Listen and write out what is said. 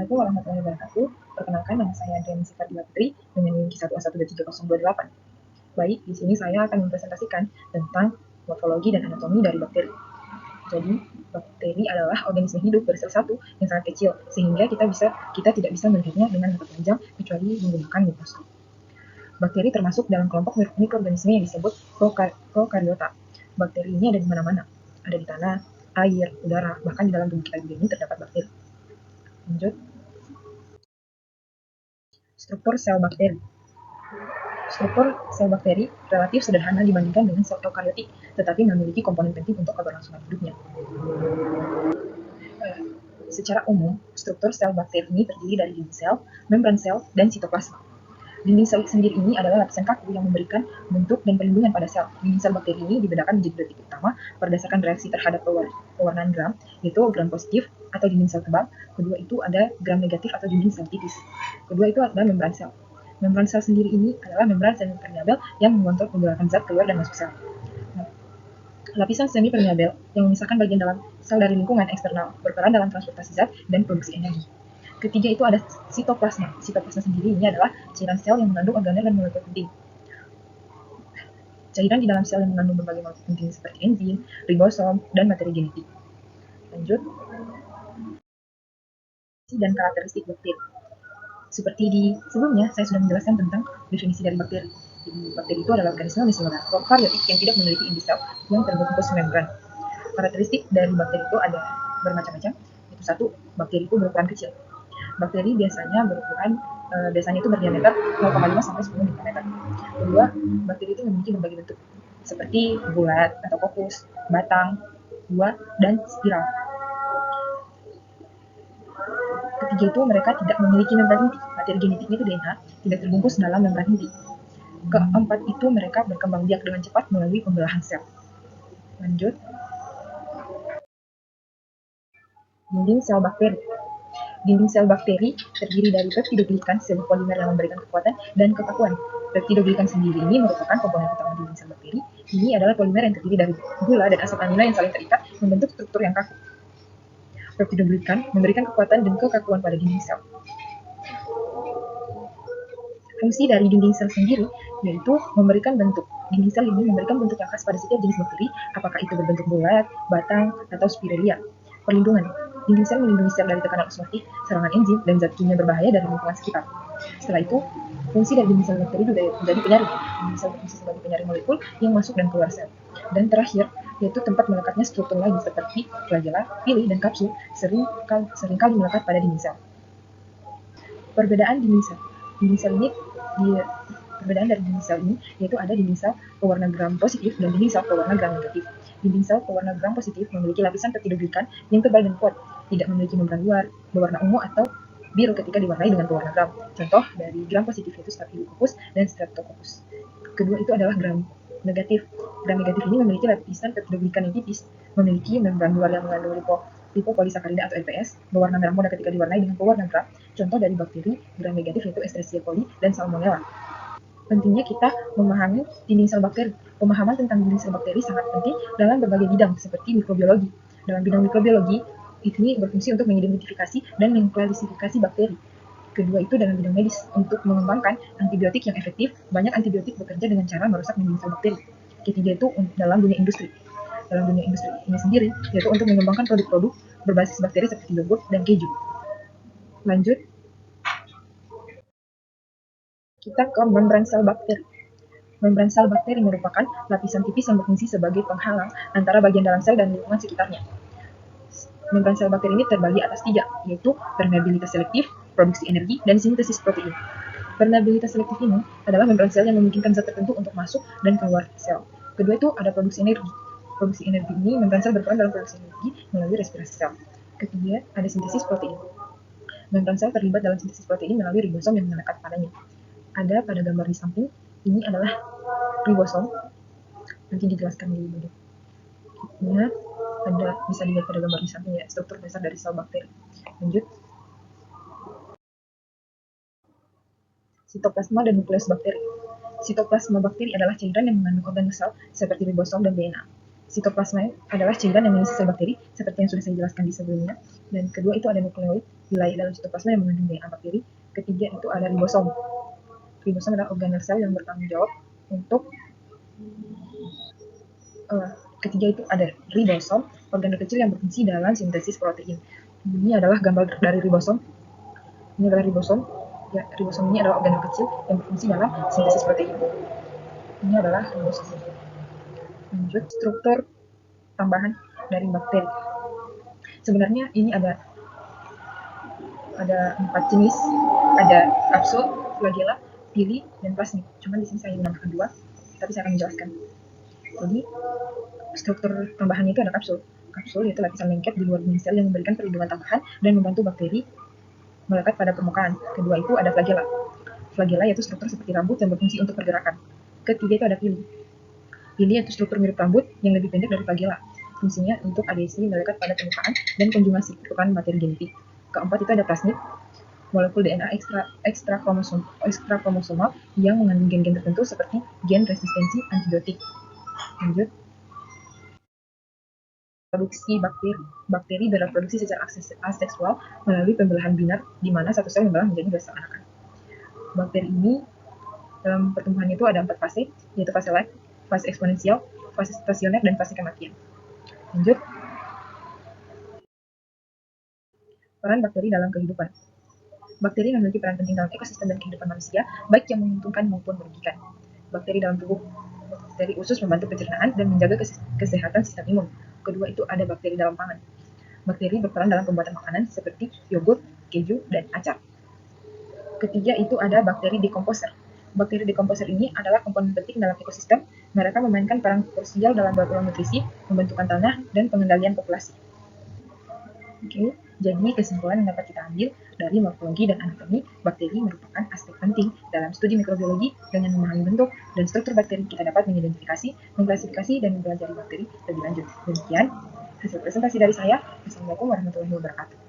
Assalamualaikum warahmatullahi wabarakatuh. Perkenalkan, nama saya Dian Sifatila Putri dengan NIM 1123028. Baik, di sini saya akan mempresentasikan tentang morfologi dan anatomi dari bakteri. Jadi, bakteri adalah organisme hidup bersel satu yang sangat kecil, sehingga kita tidak bisa melihatnya dengan mata telanjang kecuali menggunakan mikroskop. Bakteri termasuk dalam kelompok mikroorganisme yang disebut prokariota. Bakteri ini ada di mana-mana, ada di tanah, air, udara, bahkan di dalam tubuh kita juga ini terdapat bakteri. Lanjut. Struktur sel bakteri. Struktur sel bakteri relatif sederhana dibandingkan dengan sel eukariotik, tetapi memiliki komponen penting untuk keberlangsungan hidupnya. Secara umum, struktur sel bakteri ini terdiri dari dinding sel, membran sel, dan sitoplasma. Dinding sel sendiri ini adalah lapisan kaku yang memberikan bentuk dan perlindungan pada sel. Dinding sel bakteri ini dibedakan menjadi dua tipe utama berdasarkan reaksi terhadap pewarnaan gram, yaitu gram positif atau dinding sel tebal. Kedua itu ada gram negatif atau dinding sel tipis. Kedua itu adalah membran sel. Membran sel sendiri ini adalah membran semi permeabel yang mengontrol pergerakan zat keluar dan masuk sel. Lapisan semi permeabel yang memisahkan bagian dalam sel dari lingkungan eksternal berperan dalam transportasi zat dan produksi energi. Ketiga itu ada sitoplasma. Sitoplasma sendiri ini adalah cairan sel yang mengandung organel dan molekul penting. Cairan di dalam sel yang mengandung berbagai molekul penting seperti enzim, ribosom, dan materi genetik. Lanjut. Dan karakteristik bakteri. Seperti di sebelumnya, saya sudah menjelaskan tentang definisi dari bakteri. Jadi, bakteri itu adalah organisme uniseluler prokaryotik yang tidak memiliki inti sel yang terbungkus membran. Karakteristik dari bakteri itu ada bermacam-macam. Itu satu, bakteri itu berukuran kecil. Bakteri biasanya itu berdiameter 0,5 sampai 10 mikrometer. Kedua, bakteri itu memiliki berbagai bentuk seperti bulat atau kokus, batang, buah, dan spiral. Ketiga itu mereka tidak memiliki membran inti. Materi genetiknya itu DNA tidak terbungkus dalam membran inti. Keempat itu mereka berkembang biak dengan cepat melalui pembelahan sel. Lanjut. Dinding sel bakteri. Dinding sel bakteri terdiri dari peptidoglikan, sebuah polimer yang memberikan kekuatan dan kekakuan. Peptidoglikan sendiri ini merupakan komponen utama dinding sel bakteri. Ini adalah polimer yang terdiri dari gula dan asam amino yang saling terikat membentuk struktur yang kaku. Peptidoglikan memberikan kekuatan dan kekakuan pada dinding sel. Fungsi dari dinding sel sendiri yaitu memberikan bentuk. Dinding sel ini memberikan bentuk yang khas pada setiap jenis bakteri, apakah itu berbentuk bulat, batang, atau spiralia. Perlindungan. Dinding sel melindungi sel dari tekanan osmotik, serangan enzim, dan zat kimia berbahaya dari lingkungan sekitar. Setelah itu, fungsi dari dinding sel bakteri juga menjadi penyaring. Dinding sel berfungsi sebagai penyaring molekul yang masuk dan keluar sel. Dan terakhir, yaitu tempat melekatnya struktur lain seperti flagella, pili, dan kapsul seringkali melekat pada dinding sel. Perbedaan dinding sel. Perbedaan dari dinding sel ini yaitu ada dinding sel pewarna gram positif dan dinding sel pewarna gram negatif. Dinding sel pewarna gram positif memiliki lapisan peptidoglikan yang tebal dan kuat, tidak memiliki membran luar, berwarna ungu atau biru ketika diwarnai dengan pewarna gram. Contoh dari gram positif itu Staphylococcus dan Streptococcus. Kedua itu adalah gram negatif. Gram negatif ini memiliki lapisan peptidoglikan yang tipis, memiliki membran luar yang mengandung lipopolisakarida atau LPS, berwarna merah muda ketika diwarnai dengan pewarna gram. Contoh dari bakteri gram negatif yaitu Escherichia coli dan Salmonella. Pentingnya kita memahami dinding sel bakteri. Pemahaman tentang dinding sel bakteri sangat penting dalam berbagai bidang seperti mikrobiologi. Dalam bidang mikrobiologi, ini berfungsi untuk mengidentifikasi dan mengklasifikasi bakteri. Kedua itu dalam bidang medis, untuk mengembangkan antibiotik yang efektif. Banyak antibiotik bekerja dengan cara merusak dinding sel bakteri. Ketiga itu dalam dunia industri. Dalam dunia industri ini sendiri, yaitu untuk mengembangkan produk-produk berbasis bakteri seperti yogurt dan keju. Lanjut. Kita ke membran sel bakteri. Membran sel bakteri merupakan lapisan tipis yang berfungsi sebagai penghalang antara bagian dalam sel dan lingkungan sekitarnya. Membran sel bakteri ini terbagi atas 3, yaitu permeabilitas selektif, produksi energi, dan sintesis protein. Permeabilitas selektif ini adalah membran sel yang memungkinkan zat tertentu untuk masuk dan keluar sel. Kedua itu ada produksi energi. Produksi energi ini, membran sel berperan dalam produksi energi melalui respirasi sel. Ketiga, ada sintesis protein. Membran sel terlibat dalam sintesis protein melalui ribosom yang melekat padanya. Ada pada gambar di samping, ini adalah ribosom. Nanti dijelaskan di berikutnya. Bisa dilihat pada gambar di samping ya, struktur dasar dari sel bakteri. Lanjut. Sitoplasma dan nukleus bakteri. Sitoplasma bakteri adalah cairan yang mengandung organel sel seperti ribosom dan DNA. Sitoplasma adalah cairan yang mengisi sel bakteri, seperti yang sudah saya jelaskan di sebelumnya. Dan kedua itu ada nukleoid, wilayah dalam sitoplasma yang mengandung DNA bakteri. Ketiga itu ada ribosom. Ribosom adalah organel sel yang bertanggung jawab untuk ketiga itu ada ribosom, organel kecil yang berfungsi dalam sintesis protein. Ini adalah gambar dari ribosom. Ini adalah ribosom. Ya, ribosom ini adalah organel kecil yang berfungsi dalam sintesis protein. Ini adalah ribosom. Lanjut, struktur tambahan dari bakteri. Sebenarnya ini ada 4 jenis, ada kapsul, flagella, pili, dan plasmid. Cuman di sini saya menambahkan 2, tapi saya akan menjelaskan. Jadi struktur tambahan itu ada kapsul. Kapsul yaitu lapisan lengket di luar dinding sel yang memberikan perlindungan tambahan dan membantu bakteri melekat pada permukaan. Kedua itu ada flagella. Flagella yaitu struktur seperti rambut yang berfungsi untuk pergerakan. Ketiga itu ada pili. Pili yaitu struktur mirip rambut yang lebih pendek dari flagella. Fungsinya untuk adhesi melekat pada permukaan dan konjugasi perubahan materi genetik. Keempat itu ada plasmid, molekul DNA ekstra kromosomal yang mengandung gen-gen tertentu seperti gen resistensi antibiotik. Lanjut, produksi bakteri. Bakteri bereproduksi secara aseksual melalui pembelahan binar, di mana satu sel membelah menjadi 2 sel anakan. Bakteri ini dalam pertumbuhan itu ada 4 fase, yaitu fase life, fase eksponensial, fase stasioner, dan fase kematian. Lanjut, peran bakteri dalam kehidupan. Bakteri memiliki peran penting dalam ekosistem dan kehidupan manusia, baik yang menguntungkan maupun merugikan. Bakteri dalam tubuh bakteri usus membantu pencernaan dan menjaga kesehatan sistem imun. Kedua itu ada bakteri dalam pangan. Bakteri berperan dalam pembuatan makanan seperti yogurt, keju, dan acar. Ketiga itu ada bakteri dekomposer. Bakteri dekomposer ini adalah komponen penting dalam ekosistem. Mereka memainkan peran krusial dalam beragam nutrisi, pembentukan tanah, dan pengendalian populasi. Oke, jadi kesimpulan yang dapat kita ambil dari morfologi dan anatomi, bakteri merupakan aspek penting dalam studi mikrobiologi. Dengan memahami bentuk dan struktur bakteri, kita dapat mengidentifikasi, mengklasifikasi, dan mempelajari bakteri lebih lanjut. Demikian hasil presentasi dari saya. Assalamualaikum warahmatullahi wabarakatuh.